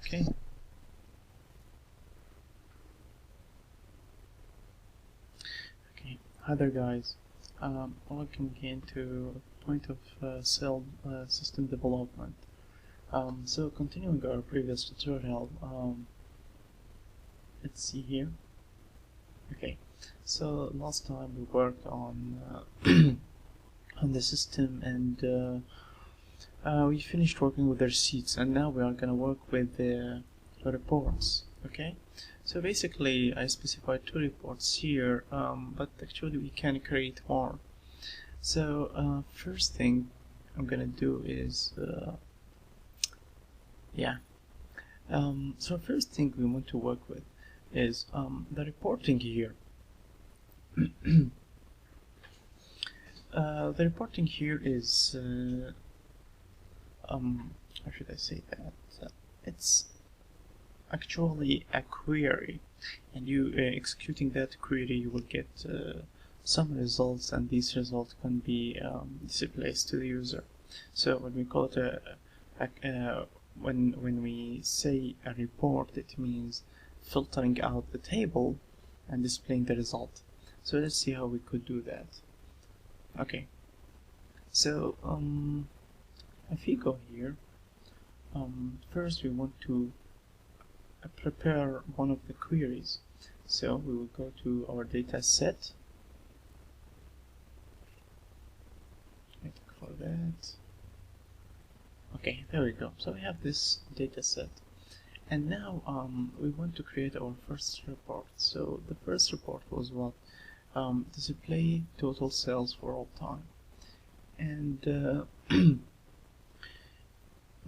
Okay. Okay. Hi there, guys. Welcome again to Point of Cell System Development. So continuing our previous tutorial, let's see here. Okay. So last time we worked on on the system, and we finished working with the receipts, and now we are gonna work with the reports. Okay. So basically, I specified 2 reports here, but actually we can create more. So first thing I'm gonna do is so first thing we want to work with is the reporting here. The reporting here is how should I say that? It's actually a query, and you executing that query, you will get some results, and these results can be displayed to the user. So when we call it when we say a report, it means filtering out the table and displaying the result. So let's see how we could do that. Okay. So if you go here, first we want to prepare one of the queries. So we will go to our data set. Wait for that. Okay, there we go. So we have this data set, and now we want to create our first report. So the first report was what? Display total sales for all time. And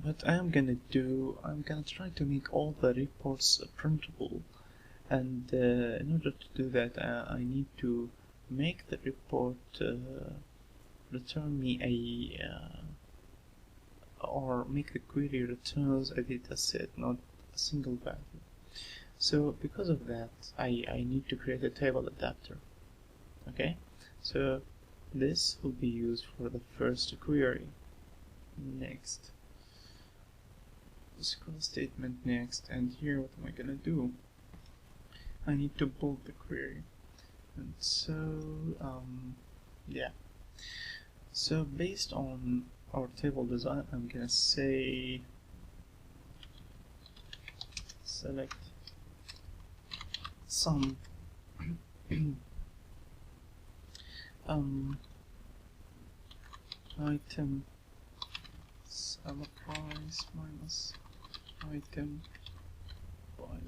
what I'm gonna do, I'm gonna try to make all the reports printable, and in order to do that, I need to make the report return me or make the query returns a data set, not a single value. So because of that, I need to create a table adapter. Okay, so this will be used for the first query. Next, scroll statement next, and here what am I gonna do? I need to build the query, and so yeah. So based on our table design, I'm gonna say select some item sum price minus item buy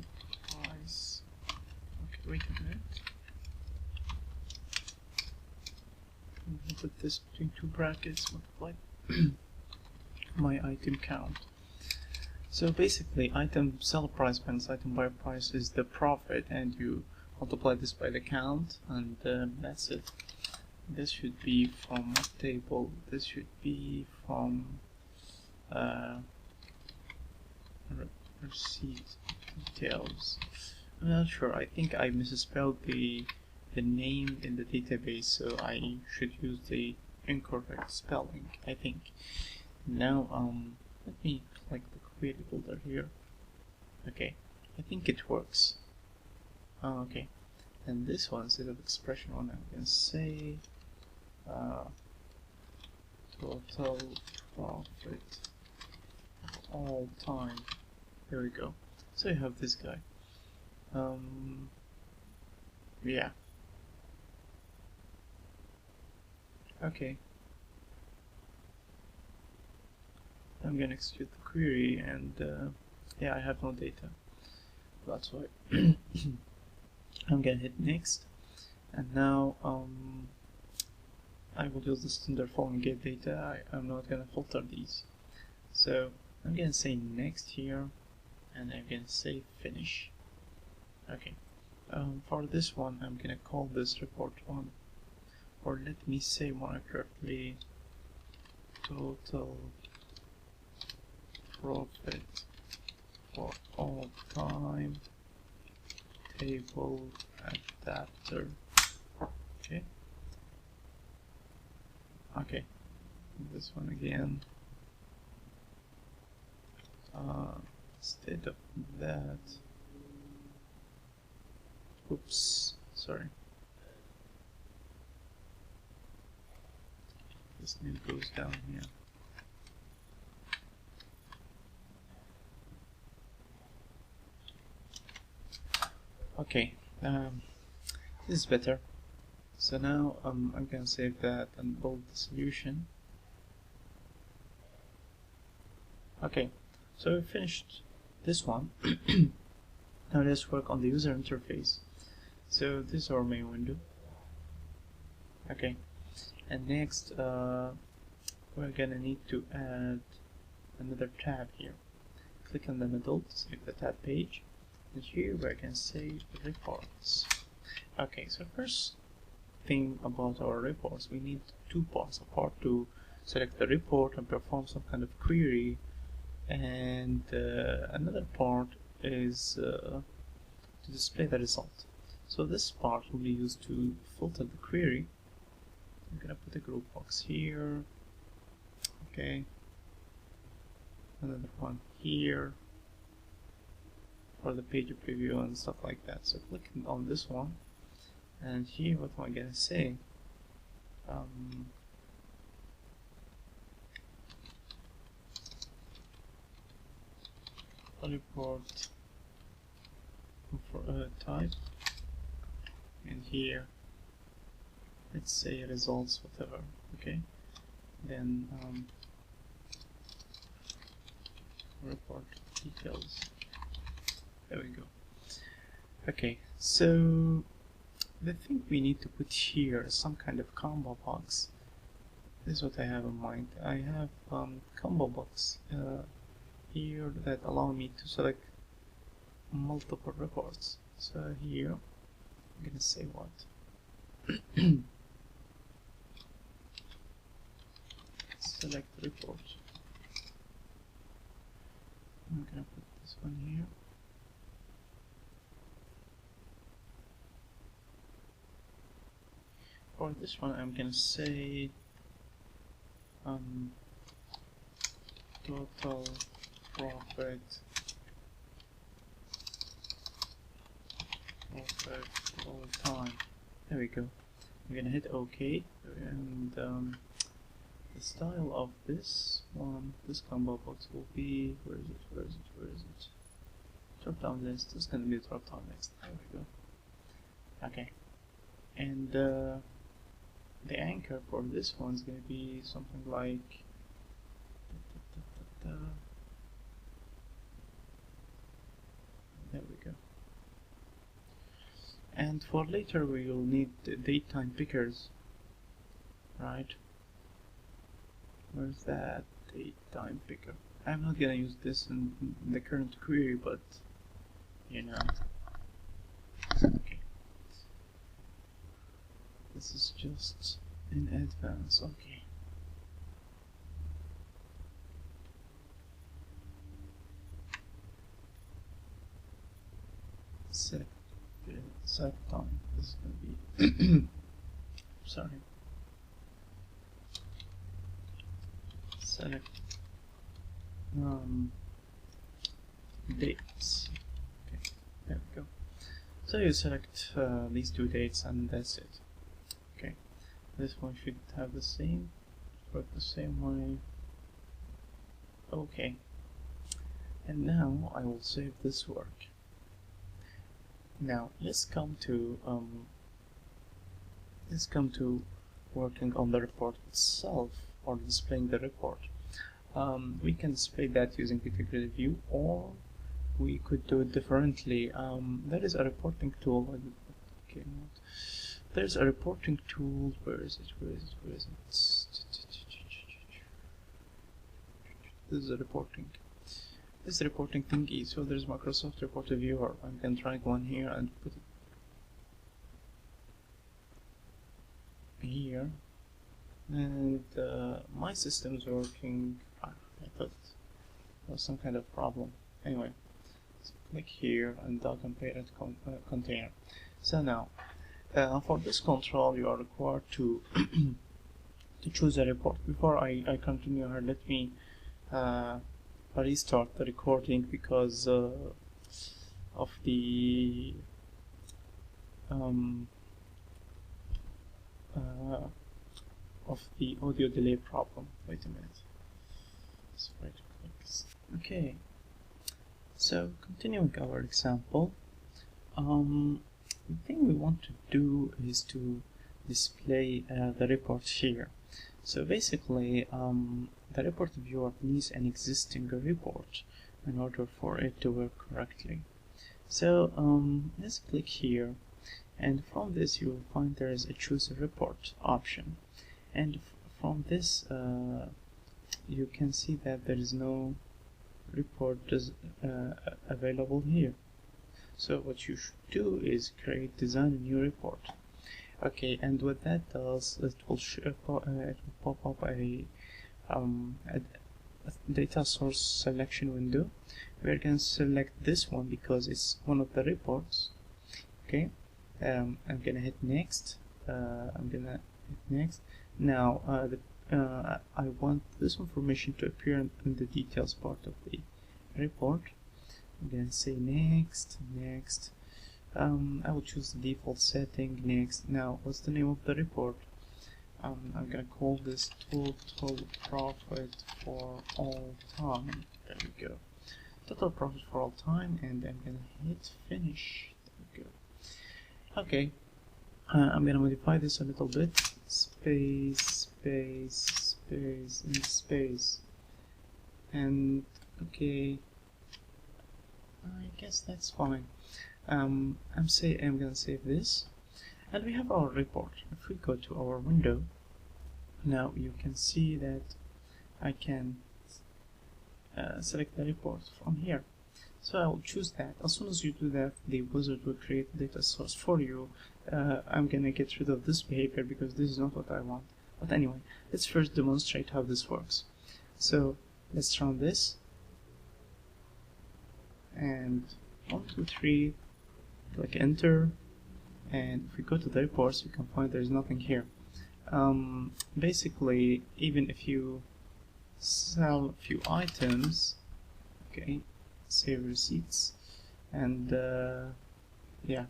price. Okay, wait a minute. I'm gonna put this between 2 brackets, multiply my item count. So basically, item sell price minus item buy price is the profit, and you multiply this by the count, and that's it. This should be from what table? This should be from receipt details. I'm not sure. I think I misspelled the name in the database, so I should use the incorrect spelling, I think. Now let me click the query builder here. Okay, I think it works. Okay, and this one, instead of expression one, I can say total profit all time. There we go. So you have this guy. Yeah. Okay. I'm gonna execute the query, and yeah, I have no data. That's why. I'm gonna hit next, and now I will use the standard form and get data. I'm not gonna filter these. So I'm gonna say next here, and I'm gonna say finish. Okay. For this one, I'm gonna call this report 1, or let me say more accurately, total profit for all time table adapter. Okay. Okay. This one again. instead of that, oops, sorry, this name goes down here. Okay, this is better. So now I'm gonna save that and build the solution. Okay, so we finished this one. Now let's work on the user interface. So this is our main window. Okay, and next we're gonna need to add another tab here. Click on the middle to save the tab page, and here we're gonna save reports. Okay, so first thing about our reports, we need two parts: a part to select the report and perform some kind of query, and another part is to display the result. So this part will be used to filter the query. I'm gonna put a group box here. Okay, another one here for the page preview and stuff like that. So clicking on this one, and here what am I gonna say? Report for type, and here let's say results whatever. Okay, then report details. There we go. Okay, so the thing we need to put here is some kind of combo box. This is what I have in mind. I have combo box here that allow me to select multiple reports. So here I'm gonna say what? Select report. I'm gonna put this one here. For this one I'm gonna say total profit all time. There we go. I'm gonna hit OK, and the style of this one, this combo box will be, where is it? Drop down list. This is gonna be a drop down list. There we go. Okay, and the anchor for this one is gonna be something like there we go. And for later we will need the datetime pickers, right? Where's that datetime picker? I'm not gonna use this in the current query, but you know. Okay. This is just in advance. Okay. Set time. This is gonna be sorry. Select dates. Okay, there we go. So you select these two dates and that's it. Okay, this one should have the same, work the same way. Okay, and now I will save this work. Now let's come to working on the report itself, or displaying the report. We can display that using integrated view, or we could do it differently. There is a reporting tool. Okay, there's a reporting tool. Where is it? This is a reporting. This is reporting thingy. So there's Microsoft Report Viewer. I can drag one here and put it here, and my system is working. I thought there was some kind of problem. Anyway, so click here and document parent container. So now, for this control, you are required to to choose a report. Before I continue here, let me restart the recording because of the um, uh, audio delay problem. Wait a minute. So right click. Okay. So continuing our example, the thing we want to do is to display the report here. So basically, the report viewer needs an existing report in order for it to work correctly. So let's click here, and from this you will find there is a choose a report option, and from this you can see that there is no report available here. So what you should do is design a new report. Okay, and what that does, it will pop up a data source selection window. We're going to select this one because it's one of the reports. Okay, I'm gonna hit next. Now I want this information to appear in the details part of the report. I'm gonna say next. I will choose the default setting. Next. Now what's the name of the report? I'm gonna call this total profit for all time. There we go. Total profit for all time, and I'm gonna hit finish. There we go. Okay, I'm gonna modify this a little bit. Space, and space. And okay, I guess that's fine. I'm gonna save this, and we have our report. If we go to our window, now you can see that I can select the report from here. So I will choose that. As soon as you do that, the wizard will create a data source for you. I'm gonna get rid of this behavior because this is not what I want. But anyway, let's first demonstrate how this works. So let's run this, and 1, 2, 3, click enter, and if we go to the reports, you can find there's nothing here. Basically, even if you sell a few items, okay, save receipts, and yeah,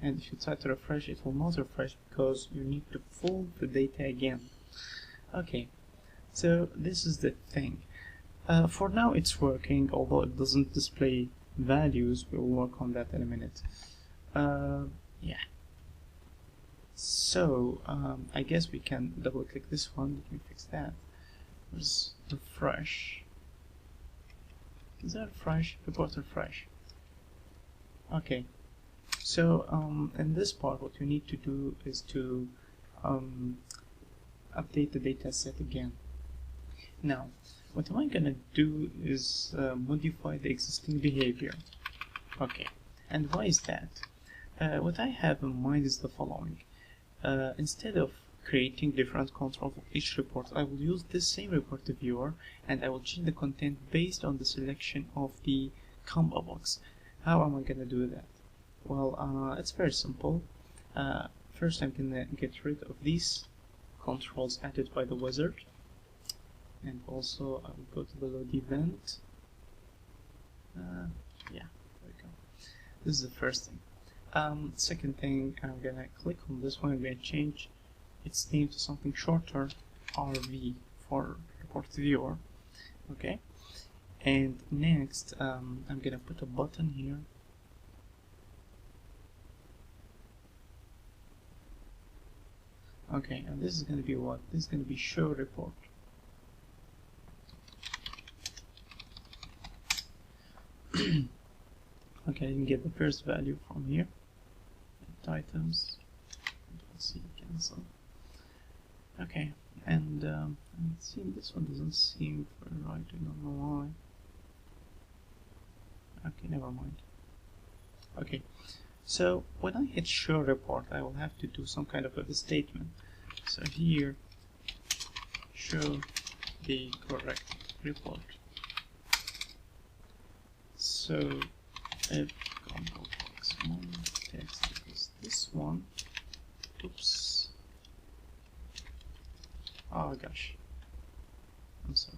and if you try to refresh, it will not refresh because you need to pull the data again. Okay, so this is the thing. For now it's working, although it doesn't display values. We'll work on that in a minute. Yeah, so I guess we can double click this one. Let me fix that. Let's refresh. Is that refresh? Report refresh. Okay, so in this part what you need to do is to update the data set again. Now what am I gonna do is modify the existing behavior. Okay, and why is that? What I have in mind is the following. Instead of creating different controls for each report, I will use this same report viewer, and I will change the content based on the selection of the combo box. How am I gonna do that? Well, it's very simple. First I'm gonna get rid of these controls added by the wizard, and also I will go to the load event. Yeah, there we go. This is the first thing. Second thing, I'm gonna click on this one. I'm gonna change its name to something shorter, RV, for report viewer. Okay, and next I'm gonna put a button here. Okay, and this is gonna be what? This is gonna be show report. Okay, you can get the first value from here. Items. Let's see, cancel. Okay, and let's see, this one doesn't seem very right. I don't know why. Okay, never mind. Okay, so when I hit show report, I will have to do some kind of a statement. So here, show the correct report. So if combo box 1 text equals this one, oops, oh gosh, I'm sorry.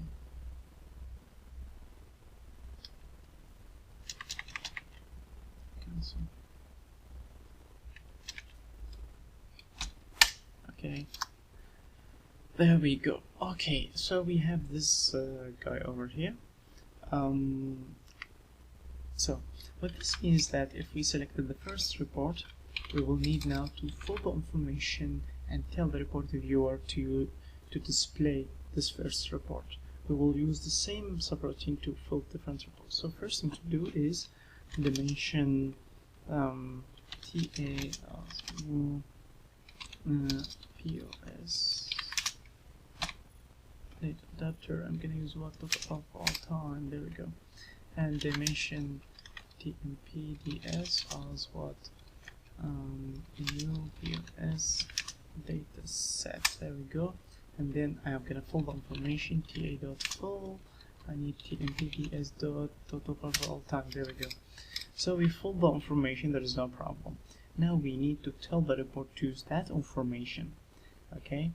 cancel. Okay, there we go. Okay, so we have this guy over here. So what this means that if we selected the first report, we will need now to fill the information and tell the report viewer to display this first report. We will use the same subroutine to fill different reports. So first thing to do is dimension TA POS data adapter. I'm gonna use what of all time. There we go. And dimension TMPDS as what new POS data set. There we go. And then I am gonna fill the information ta.fill. I need tmpds dot total for all time. There we go. So we filled the information. There is no problem. Now we need to tell the report to use that information. Okay.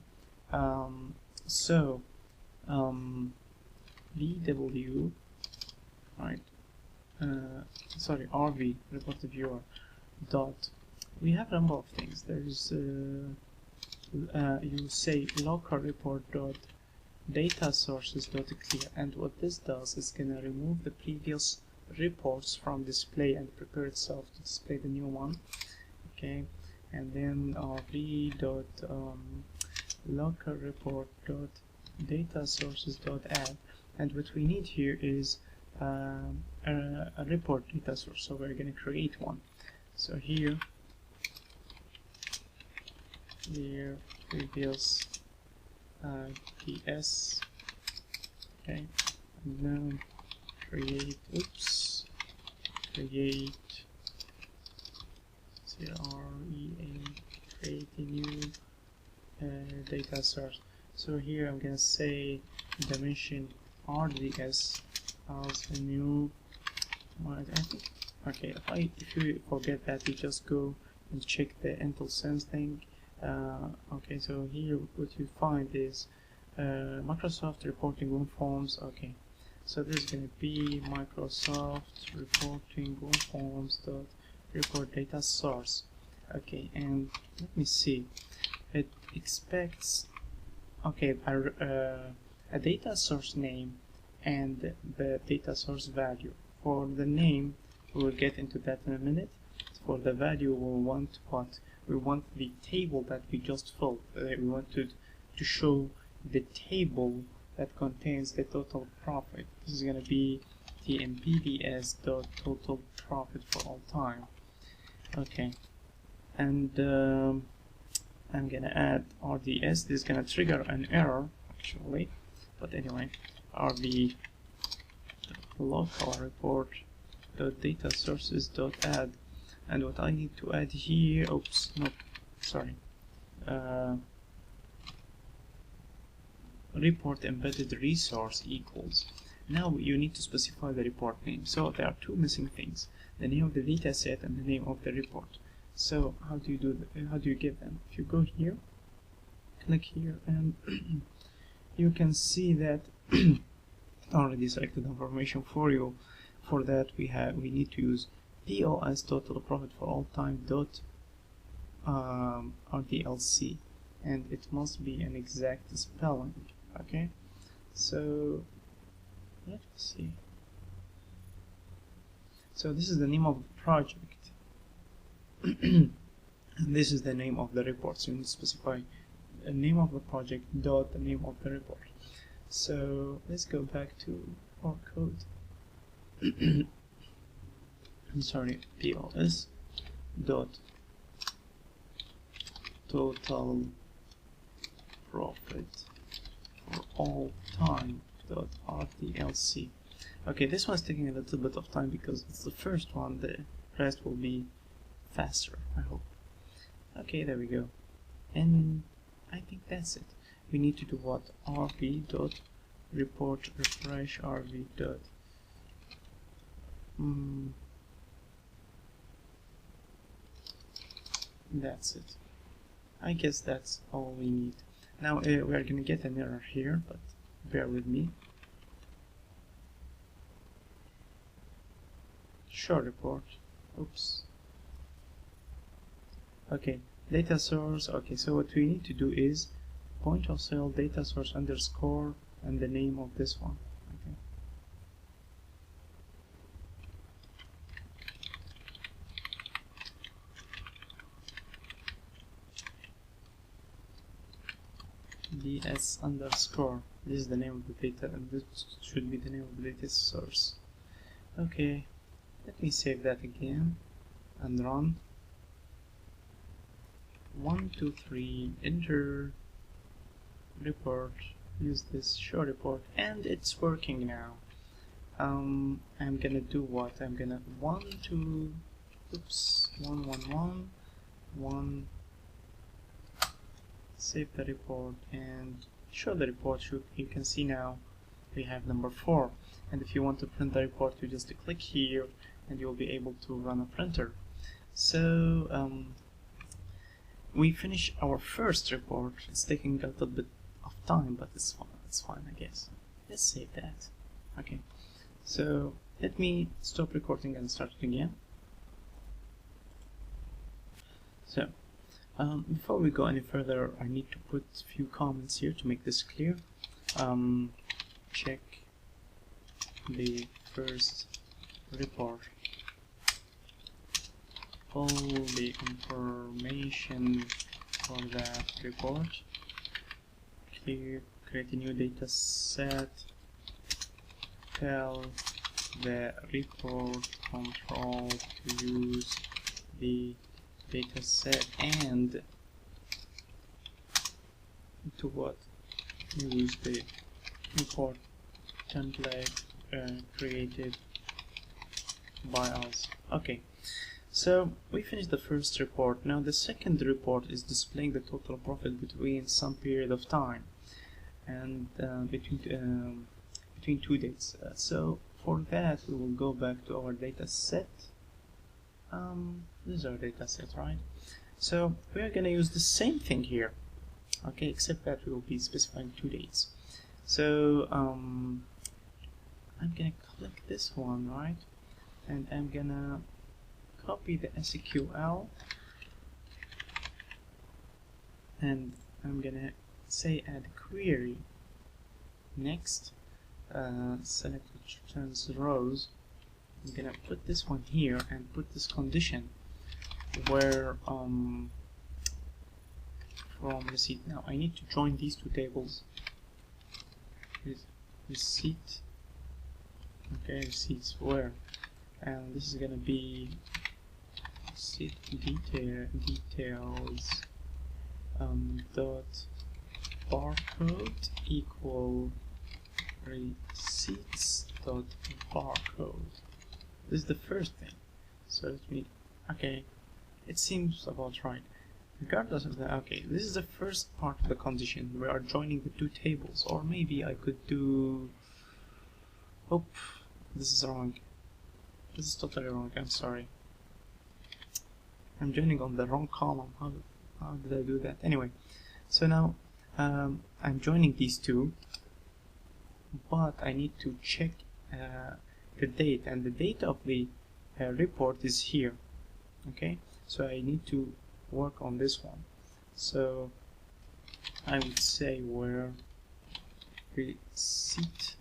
VW, right? Sorry, RV report viewer dot. We have a number of things. There's you say local report dot data sources dot clear, and what this does is gonna remove the previous reports from display and prepare itself to display the new one. Okay, and then rv dot local report dot data sources dot add, and what we need here is a report data source, so we're going to create one. So here previous PS, okay, and now create create a new data source. So here I'm gonna say dimension RDS as a new. I think, okay, if you forget that, you just go and check the Intel Sense thing. Okay, so here what you find is Microsoft reporting on forms. Okay, so there's gonna be Microsoft reporting on forms dot report data source. Okay, and let me see. It expects, okay, a data source name and the data source value. For the name, we will get into that in a minute. For the value, we want what? We want the table that we just filled. We want to show the table that contains the total profit. This is going to be tmpds dot total profit for all time. Okay, and I'm gonna add RDS. This is gonna trigger an error actually, but anyway, RV local report dot data sources dot add, and what I need to add here, oops, no, sorry, report embedded resource equals. Now you need to specify the report name. So there are two missing things: the name of the data set and the name of the report. So how do you do that? How do you give them? If you go here, click here, and you can see that already selected information for you. For that we need to use POS total profit for all time dot RDLC, and it must be an exact spelling. Okay, so let's see. So this is the name of the project. And this is the name of the report, so you need to specify the name of the project dot the name of the report. So let's go back to our code. I'm sorry, POS dot total profit for all time dot RDLC. Okay, this one's taking a little bit of time because it's the first one. The rest will be faster, I hope. Okay, there we go. And I think that's it. We need to do what? RV dot report refresh RV dot that's it. I guess that's all we need. Now we are gonna get an error here, but bear with me. Show report. Oops. Okay, data source. Okay, so what we need to do is point of sale data source underscore and the name of this one. Okay. ds underscore. This is the name of the data, and this should be the name of the data source. Okay, let me save that again and run. 1 2 3 enter report, use this show report, and it's working now. I'm gonna do what? I'm gonna 1 1 1 1 save the report and show the report. You can see now we have number 4, and if you want to print the report, you just click here and you'll be able to run a printer. So we finish our first report. It's taking a little bit of time, but it's fine, I guess. Let's save that. Okay, so let me stop recording and start it again. So before we go any further, I need to put a few comments here to make this clear. Check the first report. All the information for that report. Clear, create a new data set. Tell the report control to use the data set and to what? Use the report template created by us. Okay. So we finished the first report. Now the second report is displaying the total profit between some period of time and between 2 dates. So for that we will go back to our data set. This is our data set, right? So we are going to use the same thing here, okay, except that we will be specifying 2 dates. So I'm going to click this one, right, and I'm going to copy the SQL, and I'm gonna say add query. Next, select which returns rows. I'm gonna put this one here and put this condition where from receipt. Now I need to join these 2 tables. Receipt. Okay, receipts where, and this is gonna be receipt details dot barcode equal receipts dot barcode. This is the first thing. So let me, okay, it seems about right. Regardless of that, okay, this is the first part of the condition. We are joining the 2 tables, or maybe I could do, oh, this is wrong. This is totally wrong, I'm sorry. I'm joining on the wrong column. How did I do that? Anyway, so now I'm joining these 2, but I need to check the date, and the date of the report is here. Okay, so I need to work on this one. So I would say where receipt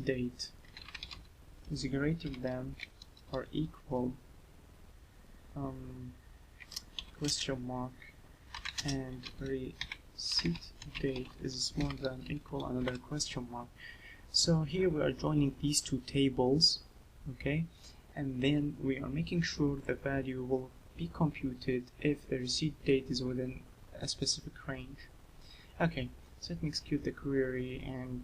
date is greater than or equal question mark, and receipt date is smaller than equal another question mark. So here we are joining these 2 tables, okay, and then we are making sure the value will be computed if the receipt date is within a specific range. Okay, so let me execute the query, and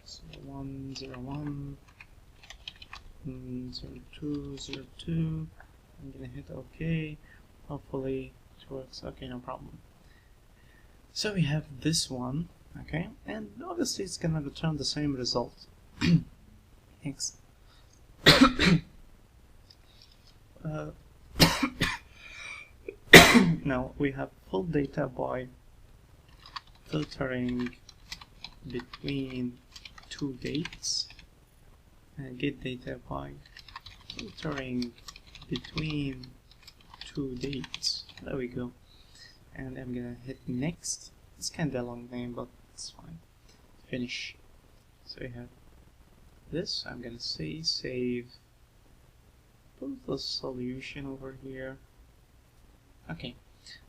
so 101 0202. I'm gonna hit OK. Hopefully it works. Okay, no problem. So we have this one, okay, and obviously it's gonna return the same result. Thanks. Now we have full data by filtering between 2 dates, get data by filtering between two dates. There we go. And I'm gonna hit next. It's kinda a long name, but it's fine. Finish. So we have this. I'm gonna say save. Put the solution over here. Okay,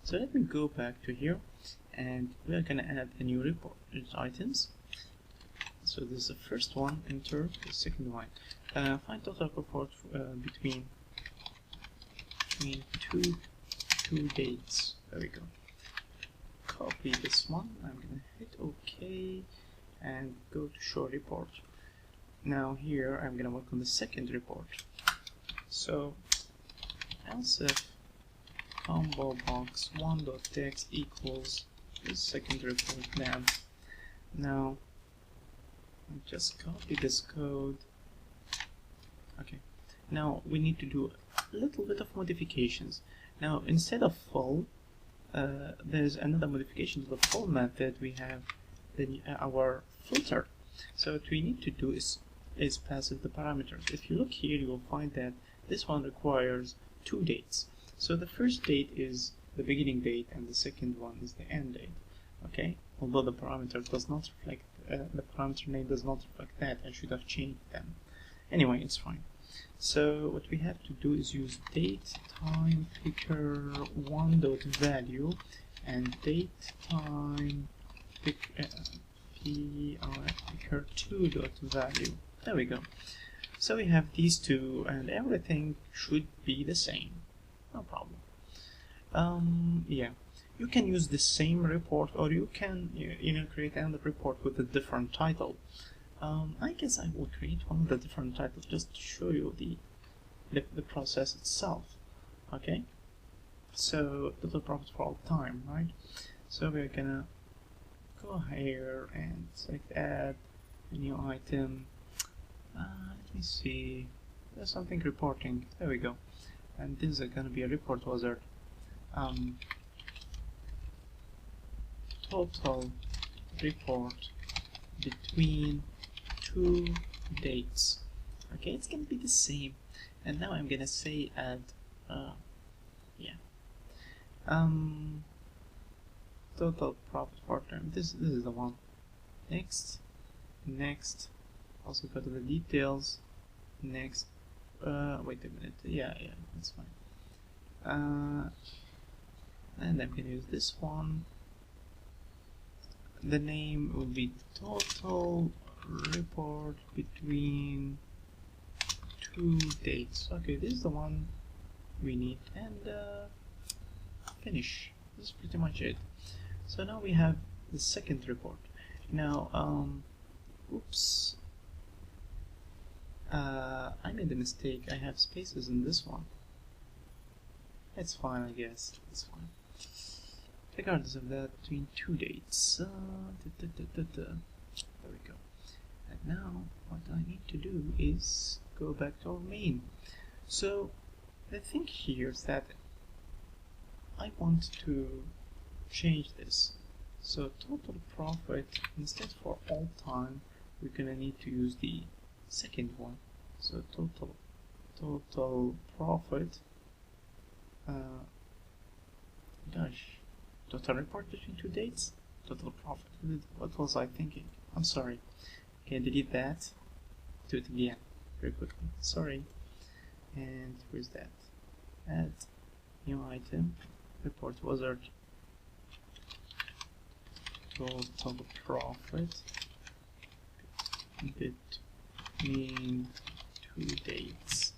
so let me go back to here, and we're gonna add a new report. It's items. So this is the first one. Enter the second one. Find total report between two dates. There we go. Copy this one. I'm gonna hit OK and go to show report. Now here I'm gonna work on the second report. So else if combo box 1.text equals the second report name. Now I'll just copy this code. Okay. Now we need to do a little bit of modifications. Now instead of full, there's another modification to the full method. We have our filter. So what we need to do is pass it the parameters. If you look here, you will find that this one requires two dates. So the first date is the beginning date, and the second one is the end date. Okay, although the parameter does not reflect the parameter name does not reflect that. I should have changed them. Anyway, it's fine. So what we have to do is use date time picker 1.value and date time picker 2.value. There we go. So we have these two, and everything should be the same. No problem. Yeah, you can use the same report, or you can create another report with a different title. I guess I will create one with a different title just to show you the process itself. Okay, so total profit for all time, right? So we're gonna go here and select add a new item. Let me see, there's something reporting. There we go. And this is gonna be a report wizard. Total report between two dates. Okay, it's gonna be the same. And now I'm gonna say add total profit for term. This is the one. Next. Also go to the details. Next. Wait a minute. Yeah, that's fine. And I'm gonna use this one. The name will be total report between two dates. Okay, this is the one we need, and finish. This is pretty much it. So now we have the second report. Now, oops, I made a mistake. I have spaces in this one. It's fine, I guess. It's fine. Regardless of that, between two dates. There we go. And now, what I need to do is go back to our main. So, the thing here is that I want to change this. So, total profit, instead for all time, we're gonna need to use the second one. So, total profit. Total report between two dates? Total profit. What was I thinking? I'm sorry. Okay, delete that. Do it again very quickly. Sorry. And where's that? Add new item. Report wizard. Total profit between two dates.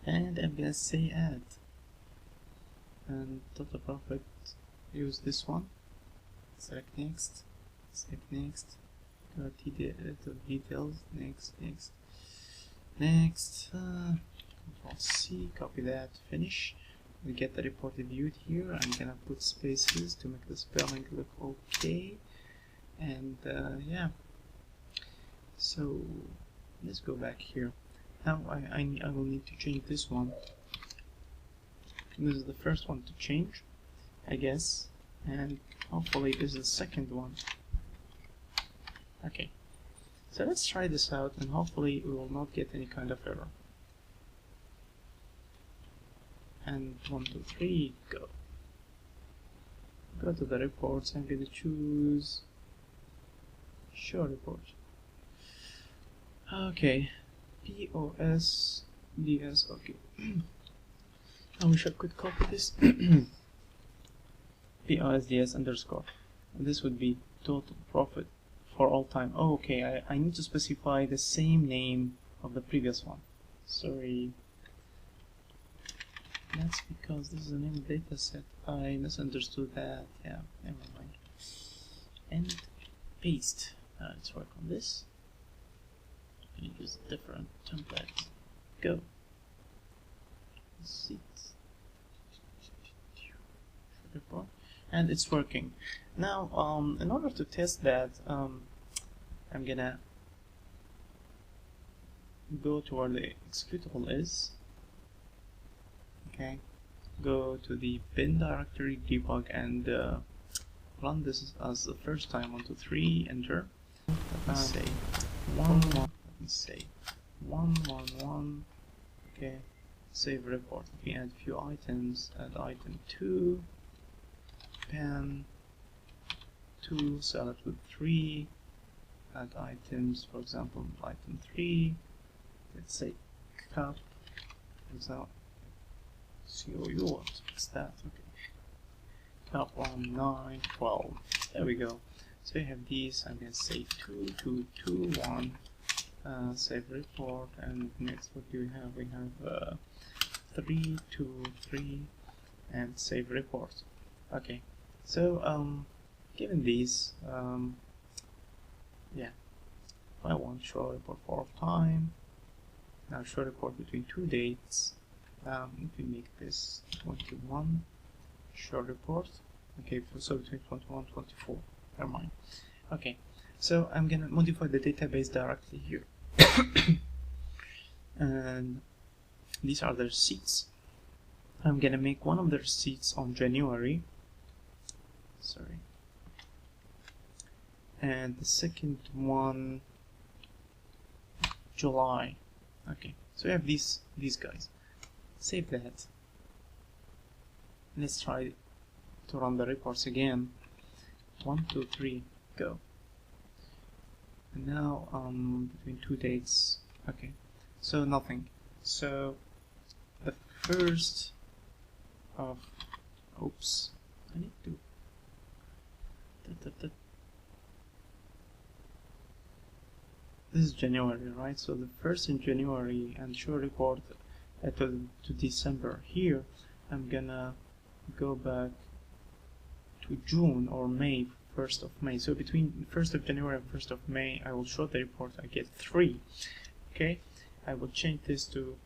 And I'm gonna say add. And total profit, use this one. Select next. Select next. Go to details. Next. Control C. Copy that. Finish. We get the report viewed here. I'm gonna put spaces to make the spelling look okay. And yeah. So let's go back here. Now I will need to change this one. This is the first one to change, I guess, and hopefully this is the second one. Okay, So let's try this out, and hopefully we will not get any kind of error. And 1, 2, 3, go. Go to the reports. I'm gonna choose show report. Okay, POS DS. Okay. I wish I could copy this. POSDS underscore. This would be total profit for all time. Oh, okay, I need to specify the same name of the previous one. Sorry. That's because this is a name data set. I misunderstood that. Yeah, never mind. And paste. Let's work on this. I'm gonna use different templates. Go. Seats. Report. And it's working. Now, in order to test that, I'm gonna go to where the executable is. Okay, go to the bin directory, debug, and run this as the first time. 1, 2, 3, enter. Let me say 1, 1. Let me say 1, 1, 1. Okay, save report. We add a few items. Add item 2. Pen 2, select with 3, add items, for example, item 3, let's say cup, example, COU, what's that? Okay, cup 1, 9, 12, there we go. So we have these. I'm going to say 2, 2, 2, 1, save report, and next what do we have? We have 3, 2, 3, and save report. Okay. So, given these, yeah, I want show report for all time. Now show report between two dates. If we make this 21, show report. Okay, so between 21 and 24. Never mind. Okay, so I'm gonna modify the database directly here, and these are the receipts. I'm gonna make one of the receipts on January. Sorry. And the second one, July. Okay, so we have these guys. Save that. Let's try to run the reports again. 1, 2, 3, go. And now between two dates. Okay, so nothing. So the first of, oops, I need to. This is January, right? So the first in January and show report to December. Here I'm gonna go back to June or May, 1st of May. So between 1st of January and 1st of May, I will show the report. I get 3. Okay, I will change this to,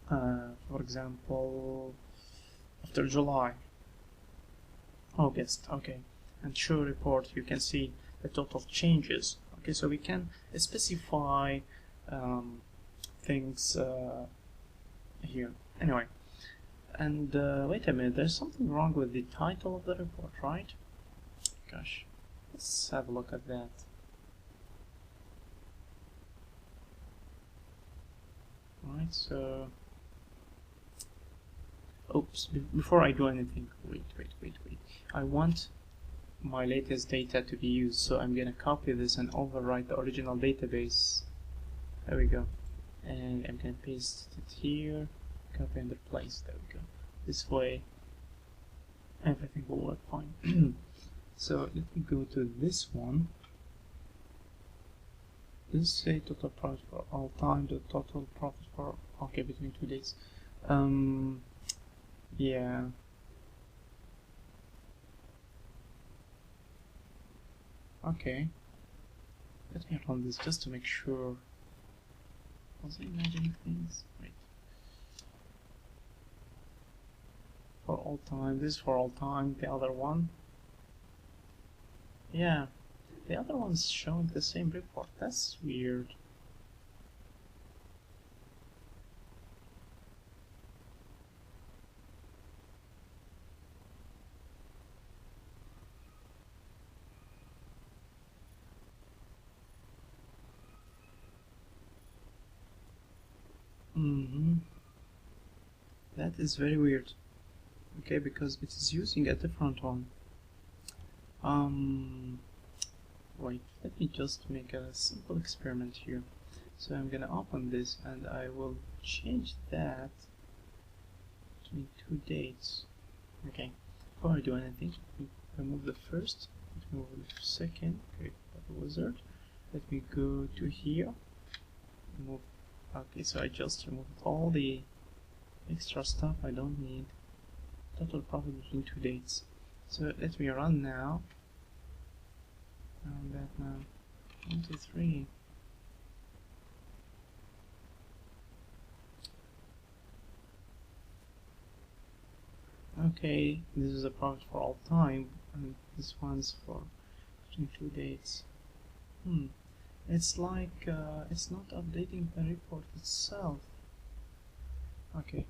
for example, after July, August. Okay. And show report, you can see the total changes. Okay, so we can specify things here. Anyway, and wait a minute, there's something wrong with the title of the report, right? Gosh, let's have a look at that. Right, so oops, before I do anything, wait. I want my latest data to be used, so I'm gonna copy this and overwrite the original database. There we go, and I'm gonna paste it here, copy and replace. There we go. This way everything will work fine. So let me go to this one. This say total profit for all time, the total profit for, okay, between 2 days. Yeah, okay, let me run this just to make sure. Was I imagining things? Wait. For all time, this is for all time, the other one. Yeah, the other one's showing the same report. That's weird. That is very weird. Okay, because it is using a different one. Wait, let me just make a simple experiment here. So I'm gonna open this and I will change that between two dates. Okay, before I do anything, let me remove the first, let me remove the second, create a wizard. Let me go to here, remove. Okay, so I just removed all the extra stuff I don't need. Total profit between two dates. So let me run now. Run that now. 23. Okay, this is a profit for all time, and this one's for between two dates. It's like it's not updating the report itself. Okay.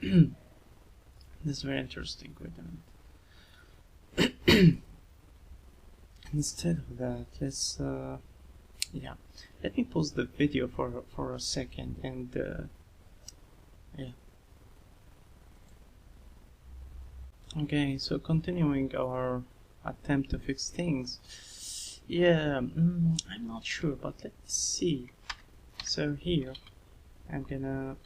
This is very interesting. Wait a minute. Instead of that, let's yeah, let me pause the video for a second and yeah. Okay, so continuing our attempt to fix things. Yeah, I'm not sure, but let's see. So here, I'm gonna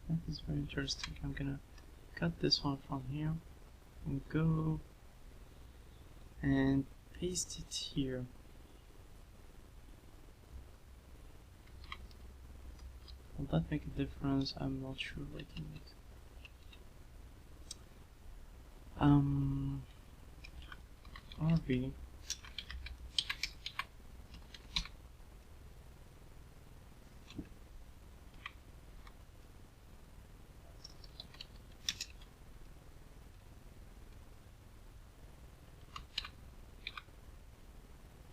that is very interesting. I'm gonna cut this one from here and go and paste it here. Will that make a difference? I'm not sure. Wait a minute. RV.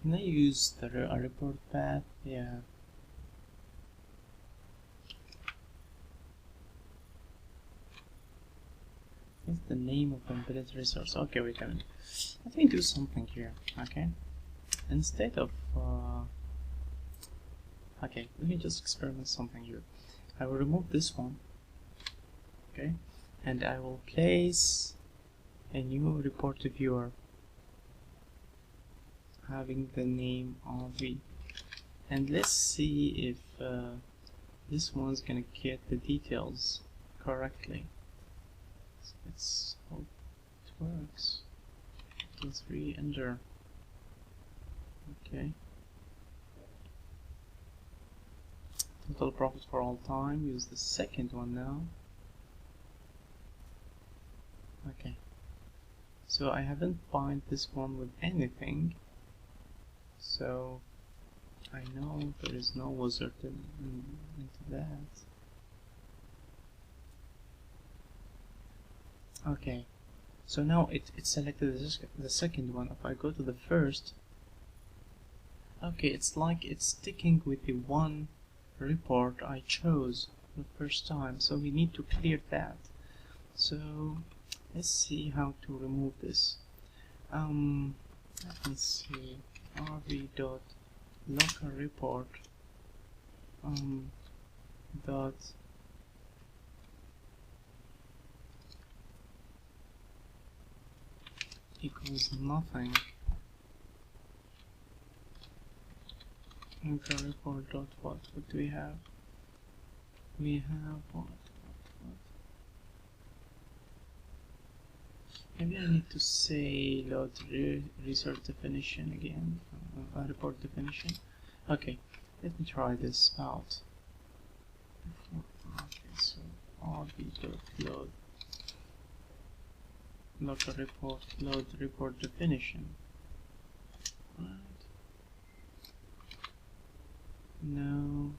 Can I use the report path? Yeah. It's the name of the embedded resource. Okay, wait a minute. Let me do something here. Okay. Instead of okay, let me just experiment something here. I will remove this one. Okay, and I will place a new report viewer having the name RV, and let's see if this one's gonna get the details correctly. So let's hope it works. 3 enter. Okay. Total profit for all time. Use the second one now. Okay. So I haven't bind this one with anything. So I know there is no wizard into that. Okay. So now it selected the second one. If I go to the first, okay, it's like it's sticking with the one report I chose the first time. So we need to clear that. So let's see how to remove this. Let me see. rv.local report dot equals nothing. Local report dot what do we have? We have what? Maybe I need to say load resource definition again, report definition. Okay, let me try this out. Okay, so rv.load local report load report definition. Right. No.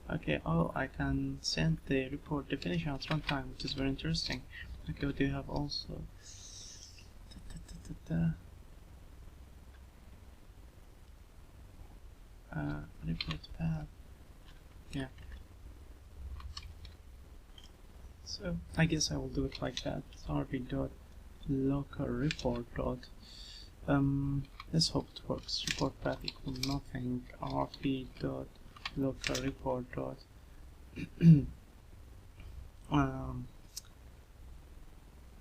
Okay, oh, I can send the report definition at runtime, which is very interesting. Okay, what do you have also? Report path. Yeah. So I guess I will do it like that. rv.load local report dot let's hope it works. Report path equal nothing. rp dot local report dot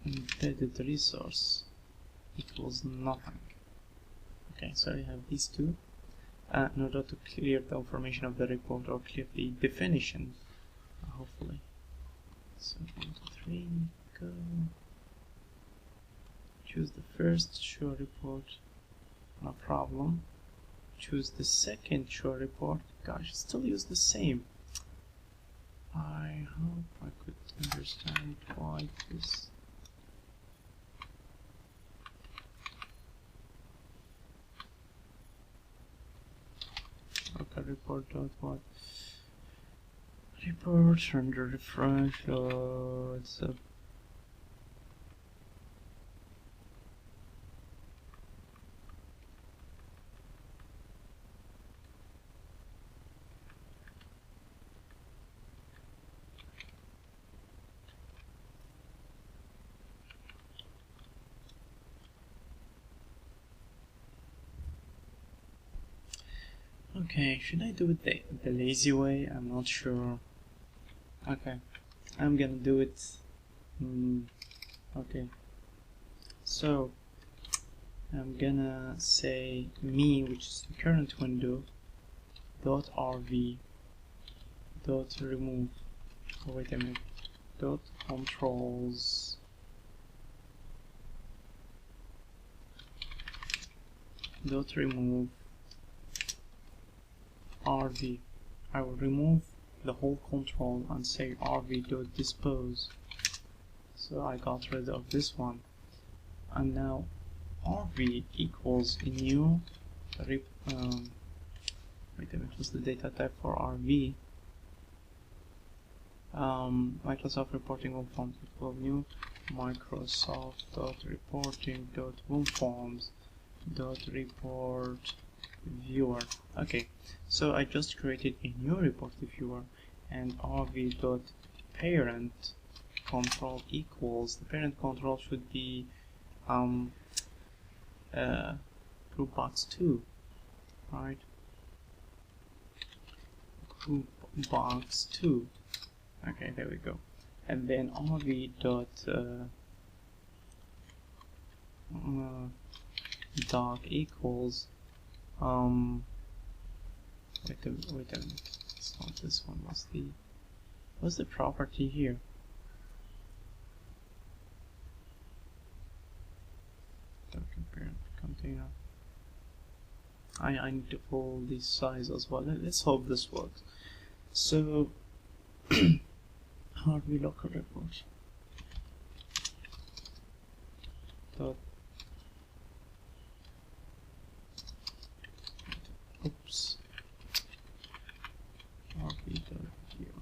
embedded resource equals nothing. Okay, so we have these two in order to clear the information of the report or clear the definition, hopefully. So 1, 2, 3, go. Choose the first show report, no problem. Choose the second show report. Gosh, still use the same. I hope I could understand why this. Okay, report dot what? Report render refresh. It's a okay, should I do it the lazy way? I'm not sure. Okay, I'm gonna do it. Okay, so I'm gonna say me, which is the current window, dot rv dot remove. Oh, wait a minute. Dot controls dot remove rv. I will remove the whole control and say rv dot dispose. So I got rid of this one, and now rv equals a new wait a minute, what's the data type for rv? Microsoft reporting web forms equal new Microsoft dot reporting dot web forms dot report viewer. Okay, so I just created a new report viewer, and rv dot parent control equals, the parent control should be group box 2, right? Group box 2. Okay, there we go. And then rv dot doc equals wait a minute, it's not this one. What's the property here? Parent container. I need to pull this size as well. Let's hope this works. So rv local report dot oops rv dot view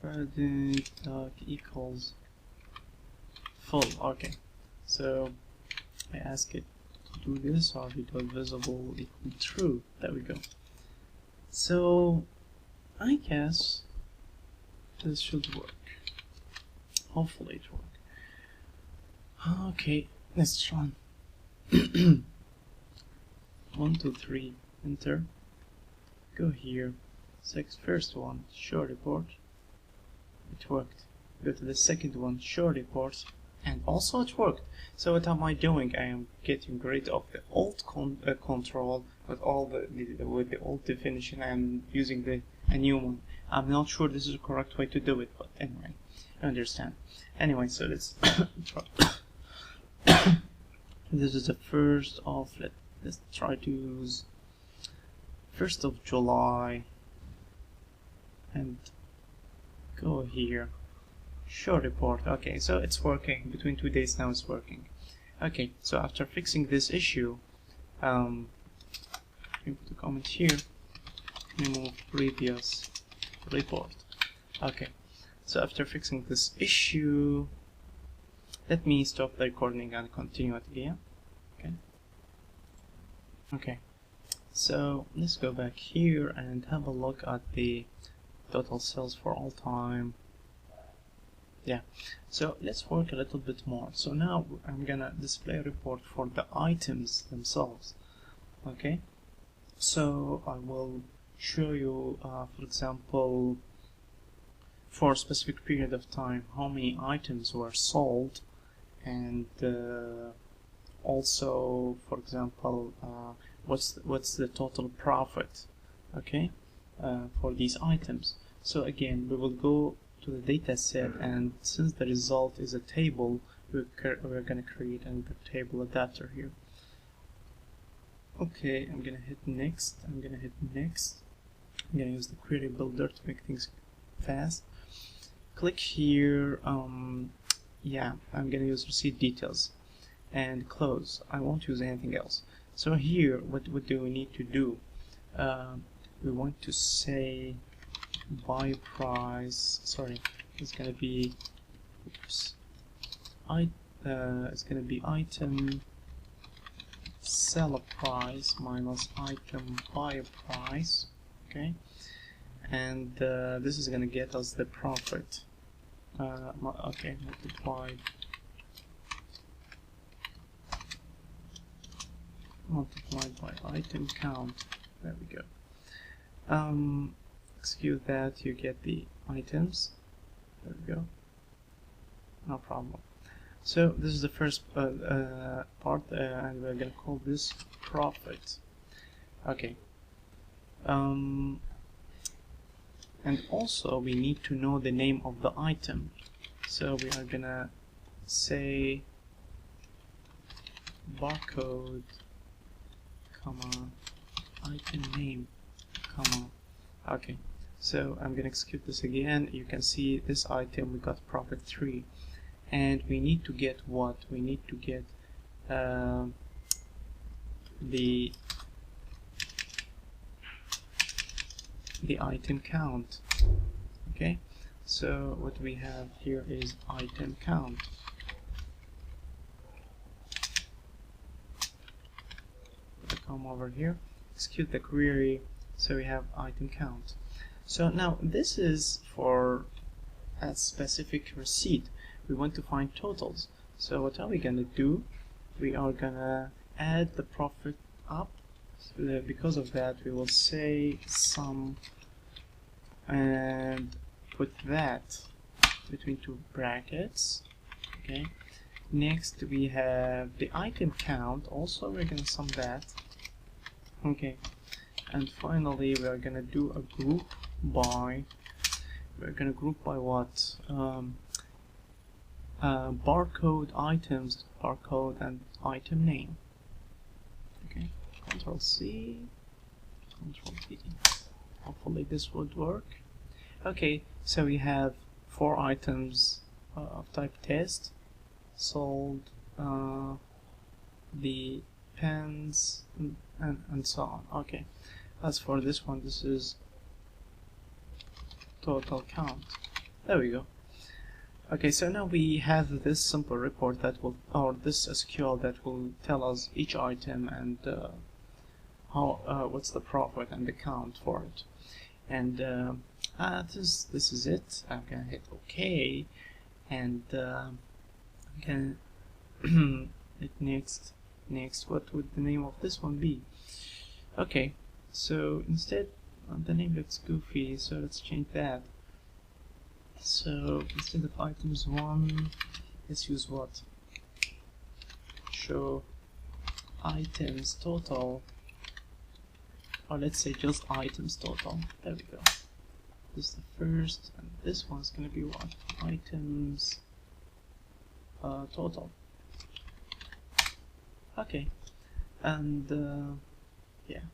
verdict doc equals full. Okay, so I ask it to do this, rv dot visible equal true. There we go. So I guess this should work. Hopefully it works. Okay, let's run. 1, 2, 3, enter. Go here. First one, show report. It worked. Go to the second one, show report, and also it worked. So what am I doing? I am getting rid of the old control with all with the old definition. I am using a new one. I'm not sure this is the correct way to do it, but anyway, I understand. Anyway, so let's try. This is the first of, let's try to use 1st of July and go here, show report. Okay, so it's working. Between 2 days now it's working. Okay, so after fixing this issue, you put a comment here, remove previous report. Okay, so after fixing this issue, let me stop the recording and continue it again. Okay, so let's go back here and have a look at the total sales for all time. Yeah, so let's work a little bit more. So now I'm gonna display a report for the items themselves. Okay, so I will show you for example, for a specific period of time, how many items were sold, and also, for example, what's the total profit, okay, for these items. So again, we will go to the data set, and since the result is a table, we're going to create another table adapter here. Okay, I'm going to hit next. I'm going to use the query builder to make things fast. Click here. Yeah, I'm going to use receipt details and close. I won't use anything else. So here, what do we need to do? We want to say buy price. Sorry, it's going to be it's going to be item seller price minus item buyer price. Okay, and this is going to get us the profit. Okay, multiplied by item count. There we go. Execute that, you get the items. There we go. No problem. So this is the first part, and we're gonna call this profit. Okay. And also we need to know the name of the item. So we are gonna say barcode, comma, item name, comma. Okay, so I'm gonna execute this again. You can see this item we got profit 3, and we need to get what? We need to get the item count. Okay, so what we have here is item count. Come over here, execute the query. So we have item count. So now this is for a specific receipt. We want to find totals. So what are we gonna do? We are gonna add the profit up. So because of that, we will say sum and put that between two brackets. Okay. Next we have the item count. Also we're gonna sum that. Okay. And finally we are gonna do a group by. We're gonna group by what? Barcode items, barcode and item name. Okay. Control C, Control V. Hopefully this would work. Okay, so we have 4 items of type test sold, the pens, and so on. Okay, as for this one, this is total count. There we go. Okay, so now we have this simple report that will, or this SQL that will tell us each item and how what's the profit and the count for it. And this is it. I'm gonna hit OK, and I'm gonna hit next. What would the name of this one be? Okay, so instead the name looks goofy, so let's change that. So instead of items 1, let's use what? Show items total, or let's say just items total. There we go. This is the first, and this one's gonna be what? Items total. Okay, and yeah.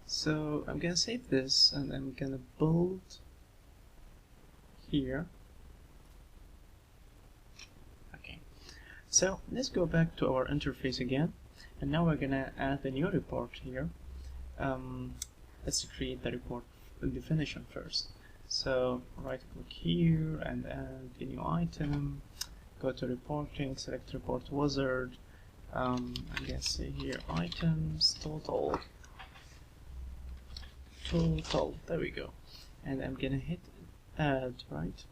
So I'm gonna save this, and I'm gonna build here. Okay, so let's go back to our interface again, and now we're gonna add a new report here. Let's create the report definition first. So right click here and add a new item, go to reporting, select report wizard. I'm gonna say here items total total. There we go. And I'm gonna hit add, right?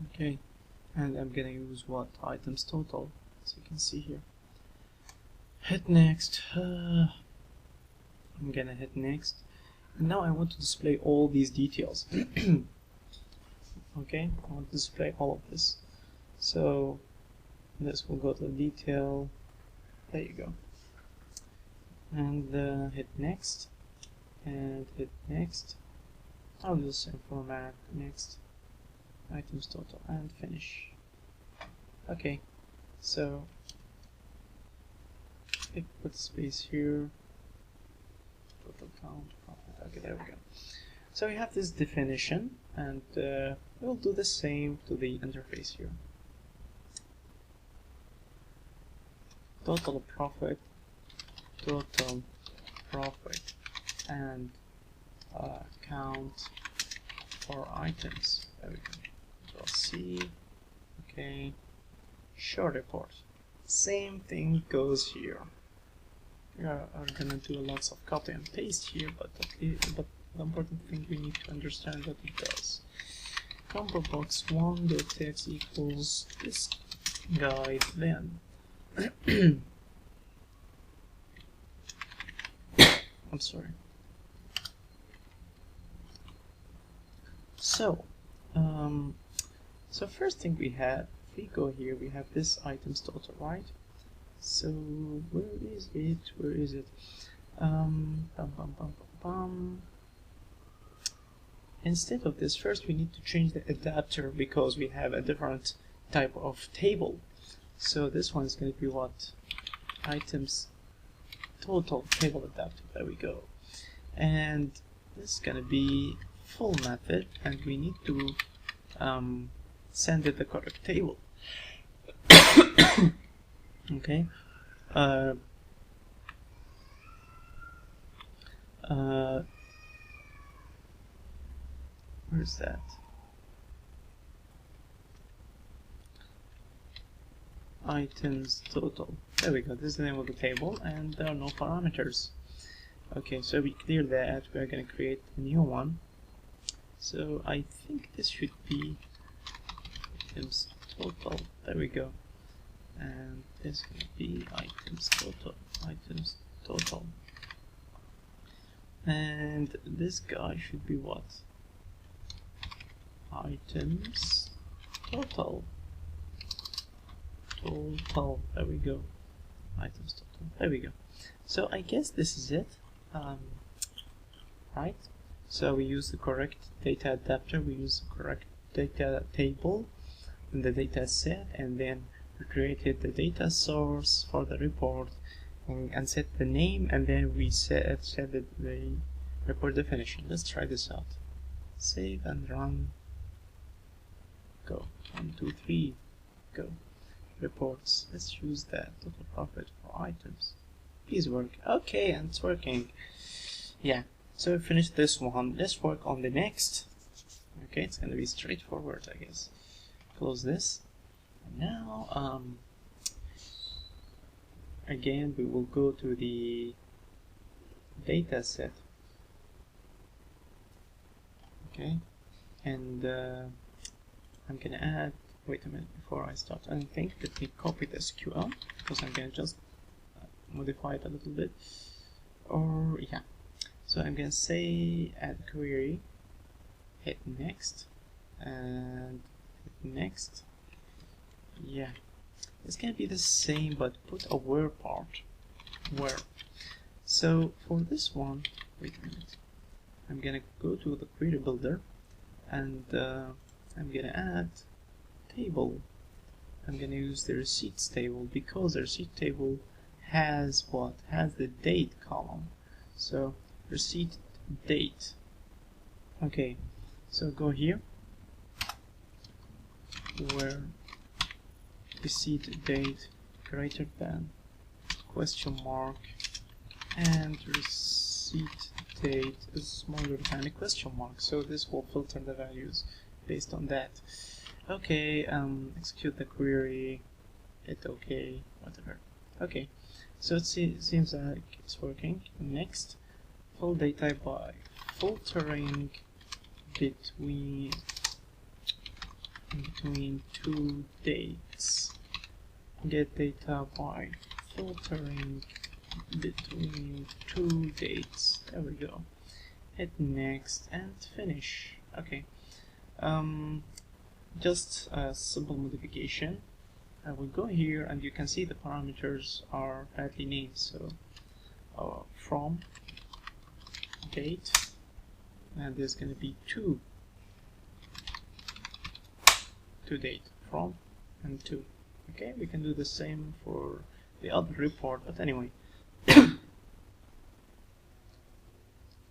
Okay, and I'm gonna use what? Items total, as you can see here. Hit next. I'm gonna hit next. And now I want to display all these details. Okay, I want to display all of this. So this will go to the detail. There you go. And hit next. And hit next. I'll do the same format. Next. Items total and finish. Okay, so I put space here. Total count. Okay, there we go. So we have this definition, and we'll do the same to the interface here. Total profit, and count for items. There we go. Control C. Okay. Show report. Same thing goes here. We are gonna do lots of copy and paste here, but the important thing we need to understand what it does. Combo box 1.txt equals this guide then. I'm sorry. So first thing we have, if we go here, we have this items total, right? So where is it? Where is it? Instead of this, first we need to change the adapter because we have a different type of table. So this one is going to be what? Items total table adapter. There we go. And this is going to be full method, and we need to send it the correct table. Okay. Where's that? Items total. There we go. This is the name of the table, and there are no parameters. Okay, so we clear that. We're going to create a new one. So I think this should be items total. There we go. And this will be items total. Items total. And this guy should be what? Items total. Total. There we go. Items total. There we go. So I guess this is it. Right? So we use the correct data adapter, we use the correct data table in the data set, and then we created the data source for the report and set the name, and then we set the report definition. Let's try this out. Save and run. Go. 1, 2, 3. Go. Reports. Let's use that. Total profit for items. Please work. Okay, and it's working. Yeah. So we finished this one. Let's work on the next. Okay, it's gonna be straightforward, I guess. Close this. And now, again, we will go to the data set. Okay, and I'm gonna add. Wait a minute before I start anything. Let me copy the SQL because I'm gonna just modify it a little bit. Or yeah. So I'm gonna say add query, hit next, and hit next. Yeah, it's gonna be the same, but put a where part. Where. So for this one, wait a minute. I'm gonna go to the query builder, and I'm gonna add table. I'm gonna use the receipts table because the receipt table has what? Has the date column. So receipt date. Okay, so go here where receipt date greater than question mark and receipt date is smaller than a question mark. So this will filter the values based on that. Okay, execute the query, hit OK, whatever. Okay, so it seems like it's working. Next, fill data by filtering between two dates. Get data by filtering between two dates. There we go. Hit next and finish. Okay. Just a simple modification. I will go here and you can see the parameters are badly named. So from date, and there's going to be two date, from and to. Okay, we can do the same for the other report, but anyway.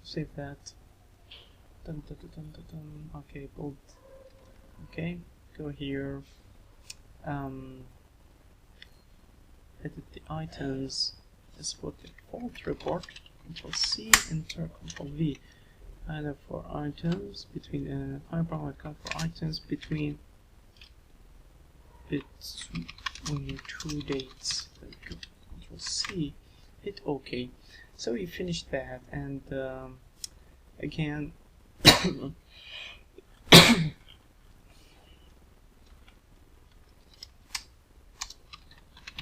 Save that. Dun, dun, dun, dun, dun. Okay, build. Okay, go here. Edit the items. Let's put the default report. Control C, enter, Control V. Either for items between time parameter count for items between two dates. Control C, hit OK. So we finished that, and again,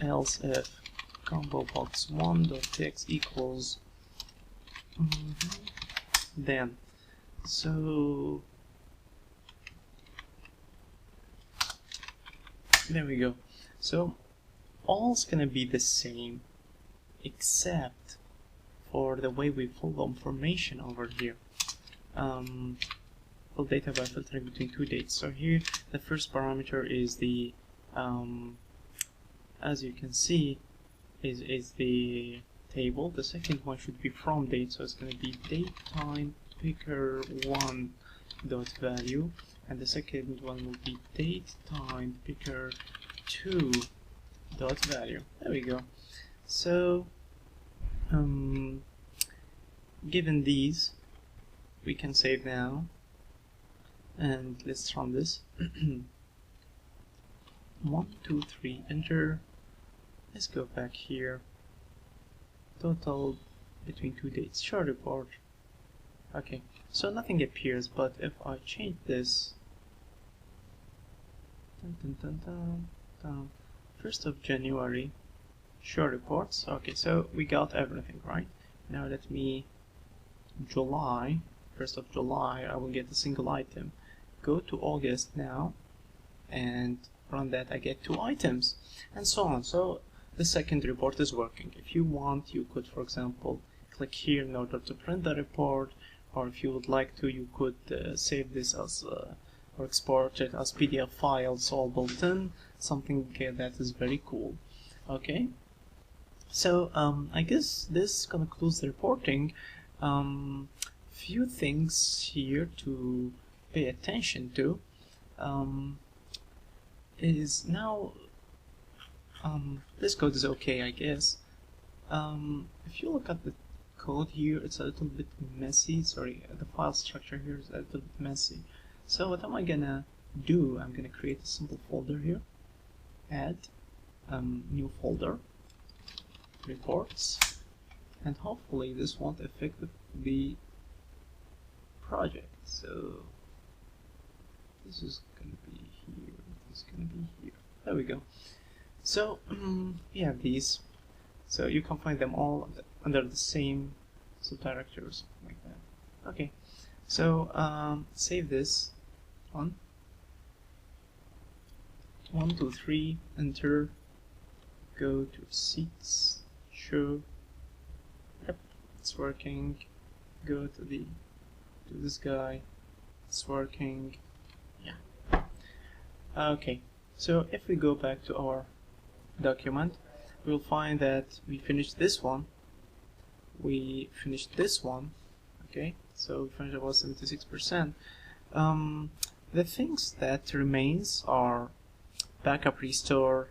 else if combo box 1.txt equals then. So there we go. So all's gonna be the same except for the way we pull the information over here. Pull data by filtering between two dates. So here the first parameter is the as you can see is the table. The second one should be from date, so it's going to be date time picker 1 dot value, and the second one will be date time picker 2 dot value. There we go. So given these, we can save now, and let's run this. 1, 2, 3, enter. Let's go back here. Total between two dates. Show report. Okay, so nothing appears, but if I change this, 1st of January, show reports. Okay, so we got everything right. Now let me July, 1st of July, I will get a single item. Go to August now, and run that, I get 2 items, and so on. So the second report is working. If you want, you could, for example, click here in order to print the report, or if you would like to, you could save this as or export it as PDF files all built in, something that is very cool. Okay, so I guess this concludes the reporting. Few things here to pay attention to is now this code is okay, I guess. If you look at the code here, it's a little bit messy. Sorry, the file structure here is a little bit messy. So what am I gonna do? I'm gonna create a simple folder here. Add new folder, reports, and hopefully this won't affect the project. So this is gonna be here. This is gonna be here. There we go. So we have these. So you can find them all under the same subdirectory or something like that. Okay. So save this on 1, 2, 3, enter, go to receipts, show, yep, it's working, go to this guy, it's working, yeah. Okay, so if we go back to our document, we'll find that we finished this one, we finished this one, okay, so we finished about 76%. The things that remains are backup, restore,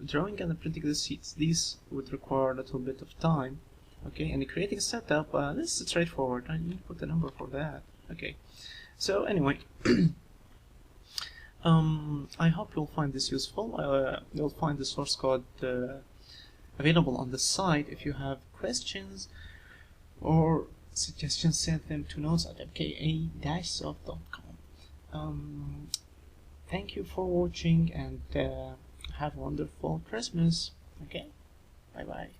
drawing and printing the sheets. These would require a little bit of time, okay, and creating a setup, this is straightforward. I need to put a number for that. Okay, so anyway, I hope you'll find this useful. You'll find the source code available on the site. If you have questions or suggestions, send them to notes@mka-soft.com. Thank you for watching, and have a wonderful Christmas. Okay, bye bye.